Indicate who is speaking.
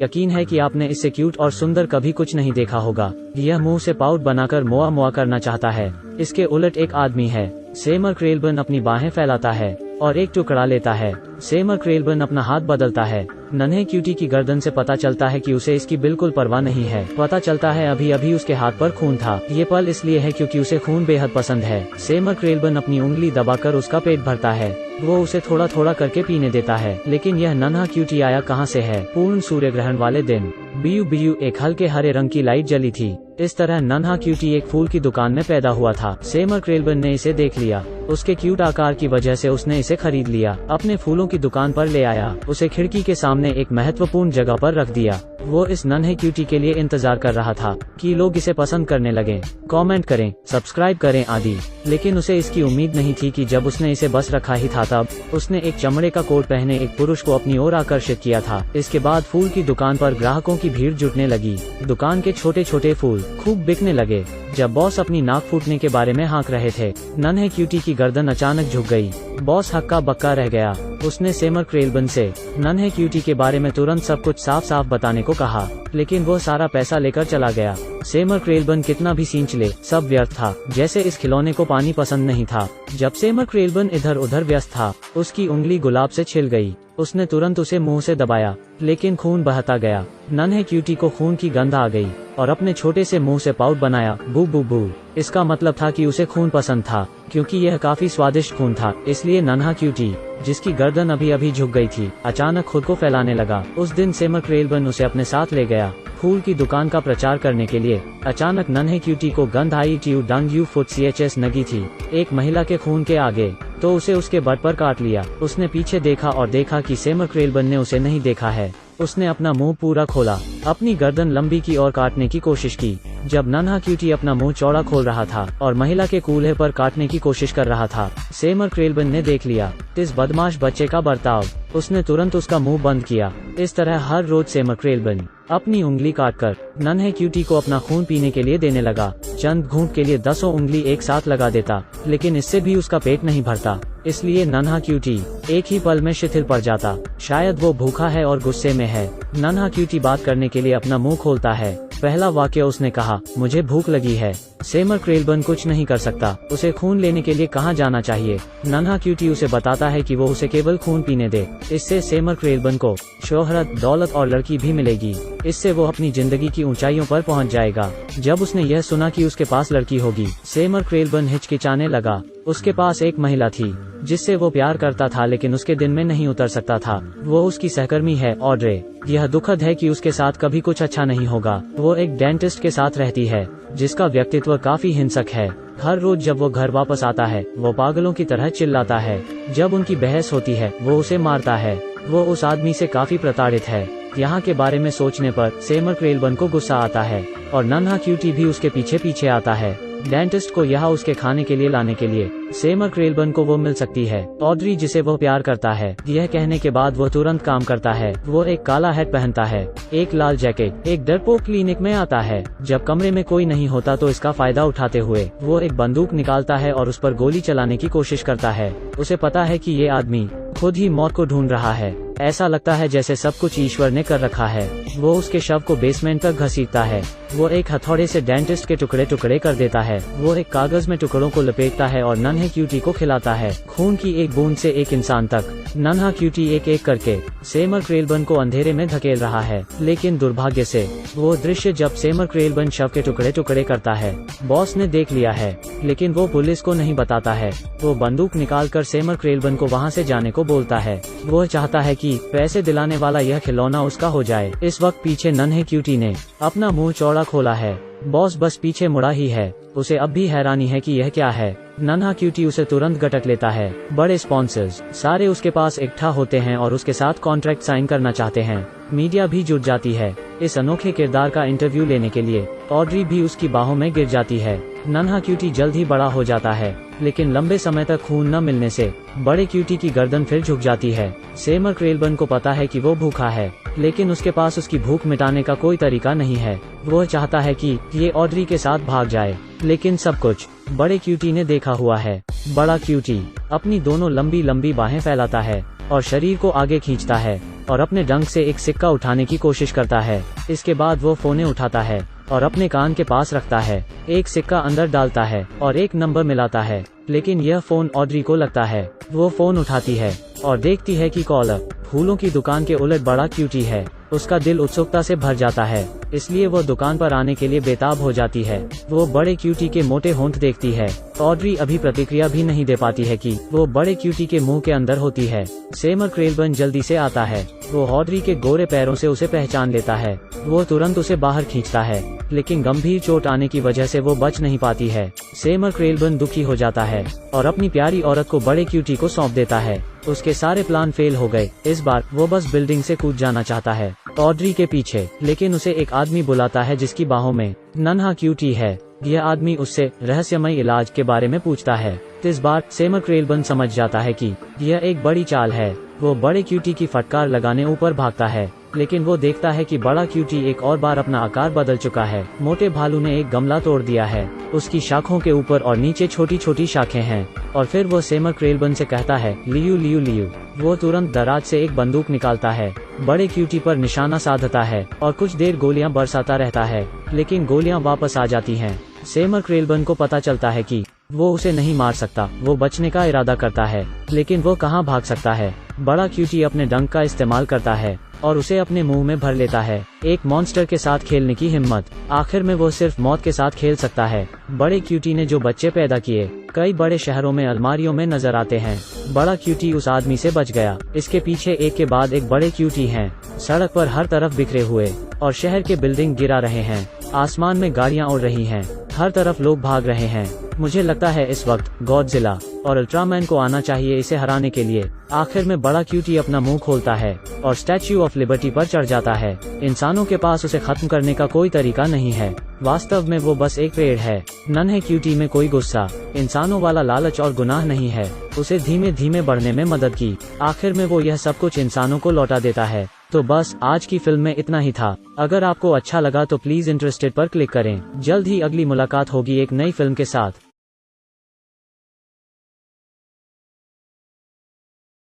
Speaker 1: यकीन है कि आपने इससे क्यूट और सुंदर कभी कुछ नहीं देखा होगा। यह मुंह से पाउट बनाकर मोआ मोआ करना चाहता है। इसके उलट एक आदमी है। सेमर क्रेलबर्न अपनी बाहें फैलाता है और एक टुकड़ा लेता है। सेमर क्रेलबर्न अपना हाथ बदलता है। नन्हे क्यूटी की गर्दन से पता चलता है कि उसे इसकी बिल्कुल परवाह नहीं है। पता चलता है अभी अभी उसके हाथ पर खून था। ये पल इसलिए है क्योंकि उसे खून बेहद पसंद है। सेमर क्रेलबर्न अपनी उंगली दबाकर उसका पेट भरता है। वो उसे थोड़ा थोड़ा करके पीने देता है। लेकिन यह नन्हा क्यूटी आया कहाँ से है? पूर्ण सूर्य ग्रहण वाले दिन बीयू बीयू एक हल्के हरे रंग की लाइट जली थी। इस तरह नन्हा क्यूटी एक फूल की दुकान में पैदा हुआ था। सेमर क्रेलबर्न ने इसे देख लिया। उसके क्यूट आकार की वजह से उसने इसे खरीद लिया। अपने फूलों की दुकान पर ले आया। उसे खिड़की के सामने एक महत्वपूर्ण जगह पर रख दिया। वो इस नन्हे क्यूटी के लिए इंतजार कर रहा था कि लोग इसे पसंद करने लगे, कमेंट करें, सब्सक्राइब करें आदि। लेकिन उसे इसकी उम्मीद नहीं थी कि जब उसने इसे बस रखा ही था तब उसने एक चमड़े का कोट पहने एक पुरुष को अपनी ओर आकर्षित किया था। इसके बाद फूल की दुकान पर ग्राहकों की भीड़ जुटने लगी। दुकान के छोटे छोटे फूल खूब बिकने लगे। जब बॉस अपनी नाक फूटने के बारे में हाँक रहे थे, नन्हे क्यूटी की गर्दन अचानक झुक गई। बॉस हक्का बक्का रह गया। उसने सेमर क्रेलबर्न से नन्हे क्यूटी के बारे में तुरंत सब कुछ साफ साफ बताने को कहा, लेकिन वो सारा पैसा लेकर चला गया। सेमर क्रेलबर्न कितना भी सींच ले, सब व्यर्थ था। जैसे इस खिलौने को पानी पसंद नहीं था। जब सेमर क्रेलबर्न इधर उधर व्यस्त था, उसकी उंगली गुलाब से छिल गई। उसने तुरंत उसे मुंह से दबाया, लेकिन खून बहता गया। नन्हे क्यूटी को खून की गंध आ गई और अपने छोटे से मुंह से पाउट बनाया, बू बू बू। इसका मतलब था कि उसे खून पसंद था। क्योंकि यह काफी स्वादिष्ट खून था, इसलिए नन्हा क्यूटी, जिसकी गर्दन अभी अभी झुक गई थी, अचानक खुद को फैलाने लगा। उस दिन सेमर क्रेलबर्न उसे अपने साथ ले गया फूल की दुकान का प्रचार करने के लिए। अचानक नन्हे क्यूटी को गंध आई ट्यू डंग यू फुट CHS नगी थी एक महिला के खून के आगे, तो उसे उसके बट पर काट लिया। उसने पीछे देखा और देखा कि सेमर क्रेलबर्न ने उसे नहीं देखा है। उसने अपना मुंह पूरा खोला, अपनी गर्दन लंबी की और काटने की कोशिश की। जब नन्हा क्यूटी अपना मुंह चौड़ा खोल रहा था और महिला के कूल्हे पर काटने की कोशिश कर रहा था, सेमर क्रेलबर्न ने देख लिया इस बदमाश बच्चे का बर्ताव। उसने तुरंत उसका मुंह बंद किया। इस तरह हर रोज सेमर क्रेलबर्न अपनी उंगली काटकर नन्हे क्यूटी को अपना खून पीने के लिए देने लगा। चंद घूंट के लिए 10 उंगली एक साथ लगा देता, लेकिन इससे भी उसका पेट नहीं भरता। इसलिए नन्हा क्यूटी एक ही पल में शिथिल पड़ जाता। शायद वो भूखा है और गुस्से में है। नन्हा क्यूटी बात करने के लिए अपना मुंह खोलता है। पहला वाक्य उसने कहा, मुझे भूख लगी है। सेमर क्रेलबर्न कुछ नहीं कर सकता। उसे खून लेने के लिए कहाँ जाना चाहिए? नन्हा क्यूटी उसे बताता है कि वो उसे केवल खून पीने दे। इससे सेमर क्रेलबर्न को शोहरत, दौलत और लड़की भी मिलेगी। इससे वो अपनी जिंदगी की ऊंचाइयों पर पहुंच जाएगा। जब उसने यह सुना कि उसके पास लड़की होगी, सेमर क्रेलबर्न हिचकिचाने लगा। उसके पास एक महिला थी जिससे वो प्यार करता था, लेकिन उसके दिन में नहीं उतर सकता था। वो उसकी सहकर्मी है, ऑड्रे। यह दुखद है कि उसके साथ कभी कुछ अच्छा नहीं होगा। वो एक डेंटिस्ट के साथ रहती है जिसका व्यक्तित्व काफी हिंसक है। हर रोज जब वो घर वापस आता है, वो पागलों की तरह चिल्लाता है। जब उनकी बहस होती है, वो उसे मारता है। वो उस आदमी से काफी प्रताड़ित है। यहाँ के बारे में सोचने पर सेमर क्रेलबर्न को गुस्सा आता है और नन्हा क्यूटी भी उसके पीछे पीछे आता है। डेंटिस्ट को यहाँ उसके खाने के लिए लाने के लिए सेमर क्रेलबर्न को वो मिल सकती है, ऑड्री, जिसे वो प्यार करता है। यह कहने के बाद वो तुरंत काम करता है। वो एक काला हैट पहनता है, एक लाल जैकेट, एक डरपोक क्लिनिक में आता है। जब कमरे में कोई नहीं होता तो इसका फायदा उठाते हुए वो एक बंदूक निकालता है और उस पर गोली चलाने की कोशिश करता है। उसे पता है कि ये आदमी खुद ही मौत को ढूंढ रहा है। ऐसा लगता है जैसे सब कुछ ईश्वर ने कर रखा है। वो उसके शव को बेसमेंट तक घसीटता है। वो एक हथौड़े से डेंटिस्ट के टुकड़े टुकड़े कर देता है। वो एक कागज में टुकड़ों को लपेटता है और नन्हे क्यूटी को खिलाता है। खून की एक बूंद से एक इंसान तक नन्हा क्यूटी एक एक करके सेमर क्रेलबर्न को अंधेरे में धकेल रहा है। लेकिन दुर्भाग्य से वो दृश्य जब सेमर क्रेलबर्न शव के टुकड़े टुकड़े करता है, बॉस ने देख लिया है, लेकिन वो पुलिस को नहीं बताता है। वो बंदूक निकालकर सेमर क्रेलबर्न को वहाँ से जाने को बोलता है। वो चाहता है कि पैसे दिलाने वाला यह खिलौना उसका हो जाए। इस वक्त पीछे नन्हे क्यूटी ने अपना मुंह चौड़ा खोला है। बॉस बस पीछे मुड़ा ही है। उसे अब भी हैरानी है कि यह क्या है। नन्हा क्यूटी उसे तुरंत गटक लेता है। बड़े स्पॉन्सर्स सारे उसके पास इकट्ठा होते हैं और उसके साथ कॉन्ट्रैक्ट साइन करना चाहते हैं। मीडिया भी जुट जाती है इस अनोखे किरदार का इंटरव्यू लेने के लिए। ऑड्री भी उसकी बाहों में गिर जाती है। नन्हा क्यूटी जल्द ही बड़ा हो जाता है, लेकिन लंबे समय तक खून न मिलने से बड़े क्यूटी की गर्दन फिर झुक जाती है। सेमर क्रेलबर्न को पता है कि वो भूखा है, लेकिन उसके पास उसकी भूख मिटाने का कोई तरीका नहीं है। वो चाहता है कि ये ऑड्री के साथ भाग जाए, लेकिन सब कुछ बड़े क्यूटी ने देखा हुआ है। बड़ा क्यूटी अपनी दोनों लंबी लंबी बाहें फैलाता है और शरीर को आगे खींचता है और अपने डंक से एक सिक्का उठाने की कोशिश करता है। इसके बाद वो फोने उठाता है और अपने कान के पास रखता है, एक सिक्का अंदर डालता है और एक नंबर मिलाता है, लेकिन यह फोन ऑड्री को लगता है। वो फोन उठाती है और देखती है कि कॉलर फूलों की दुकान के उलट बड़ा क्यूटी है। उसका दिल उत्सुकता से भर जाता है, इसलिए वो दुकान पर आने के लिए बेताब हो जाती है। वो बड़े क्यूटी के मोटे होंठ देखती है। ऑड्री अभी प्रतिक्रिया भी नहीं दे पाती है कि वो बड़े क्यूटी के मुंह के अंदर होती है। सेमर क्रेलबर्न जल्दी से आता है। वो ऑड्री के गोरे पैरों से उसे पहचान लेता है। वो तुरंत उसे बाहर खींचता है, लेकिन गंभीर चोट आने की वजह से वो बच नहीं पाती है। सेमर क्रेलबर्न दुखी हो जाता है और अपनी प्यारी औरत को बड़े क्यूटी को सौंप देता है। उसके सारे प्लान फेल हो गए। इस बार वो बस बिल्डिंग से कूद जाना चाहता है ऑड्री के पीछे, लेकिन उसे एक आदमी बुलाता है जिसकी बाहों में नन्हा क्यूटी है। यह आदमी उससे रहस्यमय इलाज के बारे में पूछता है। इस बार सेमर क्रेलबर्न समझ जाता है कि यह एक बड़ी चाल है। वो बड़े क्यूटी की फटकार लगाने ऊपर भागता है, लेकिन वो देखता है कि बड़ा क्यूटी एक और बार अपना आकार बदल चुका है। मोटे भालू ने एक गमला तोड़ दिया है। उसकी शाखों के ऊपर और नीचे छोटी छोटी शाखें हैं। और फिर वो सेमर क्रेलबर्न से कहता है, लियू लियू लियू। वो तुरंत दराज से एक बंदूक निकालता है, बड़े क्यूटी पर निशाना साधता है और कुछ देर गोलियां बरसाता रहता है, लेकिन गोलियां वापस आ जाती हैं। सेमर क्रेलबर्न को पता चलता है कि वो उसे नहीं मार सकता। वो बचने का इरादा करता है, लेकिन वो कहाँ भाग सकता है। बड़ा क्यूटी अपने डंक का इस्तेमाल करता है और उसे अपने मुंह में भर लेता है। एक मॉन्स्टर के साथ खेलने की हिम्मत। आखिर में वो सिर्फ मौत के साथ खेल सकता है। बड़े क्यूटी ने जो बच्चे पैदा किए कई बड़े शहरों में अलमारियों में नजर आते हैं। बड़ा क्यूटी उस आदमी से बच गया। इसके पीछे एक के बाद एक बड़े क्यूटी हैं। सड़क पर हर तरफ बिखरे हुए और शहर के बिल्डिंग गिरा रहे हैं। आसमान में गाड़ियां उड़ रही हैं। हर तरफ लोग भाग रहे हैं। मुझे लगता है इस वक्त गॉडजिला और अल्ट्रामैन को आना चाहिए इसे हराने के लिए। आखिर में बड़ा क्यूटी अपना मुंह खोलता है और स्टैच्यू ऑफ लिबर्टी पर चढ़ जाता है। इंसानों के पास उसे खत्म करने का कोई तरीका नहीं है। वास्तव में वो बस एक पेड़ है। नन्हे क्यूटी में कोई गुस्सा, इंसानों वाला लालच और गुनाह नहीं है। उसे धीमे धीमे बढ़ने में मदद की। आखिर में वो यह सब कुछ इंसानों को लौटा देता है। तो बस आज की फिल्म में इतना ही था। अगर आपको अच्छा लगा तो प्लीज इंटरेस्टेड पर क्लिक करें। जल्द ही अगली मुलाकात होगी एक नई फिल्म के साथ।